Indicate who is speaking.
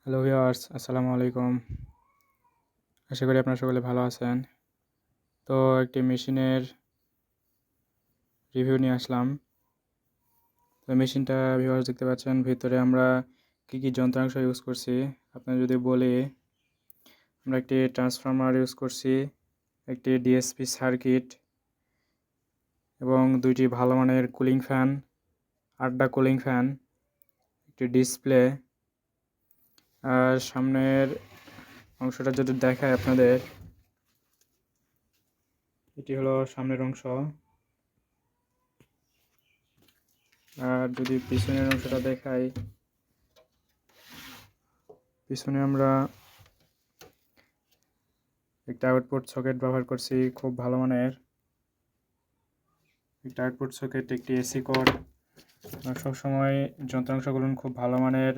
Speaker 1: Hello viewers, আসসালামু আলাইকুম। আশা করি আপনারা সকলে ভালো আছেন। তো একটি মেশিনের রিভিউ নিয়ে আসলাম। তো মেশিনটা ভিউয়ার্স দেখতে পাচ্ছেন, ভিতরে আমরা কী যন্ত্রাংশ ইউজ করছি আপনাদের যদি বলি, আমরা একটি ট্রান্সফরমার ইউজ করছি, একটি ডিএসপি সার্কিট এবং 2টি ভালো মানের কুলিং ফ্যান, 8টা কুলিং ফ্যান, একটি ডিসপ্লে। আর সামনের অংশটা যদি দেখায় আপনাদের, এটি হলো সামনের অংশ। আর যদি পিছনের অংশটা দেখাই, পিছনে আমরা একটা আউটপুট সকেট ব্যবহার করছি, খুব ভালো মানের একটা আউটপুট সকেট, একটি এসি কোড। সবসময় যন্ত্রাংশগুলো খুব ভালো মানের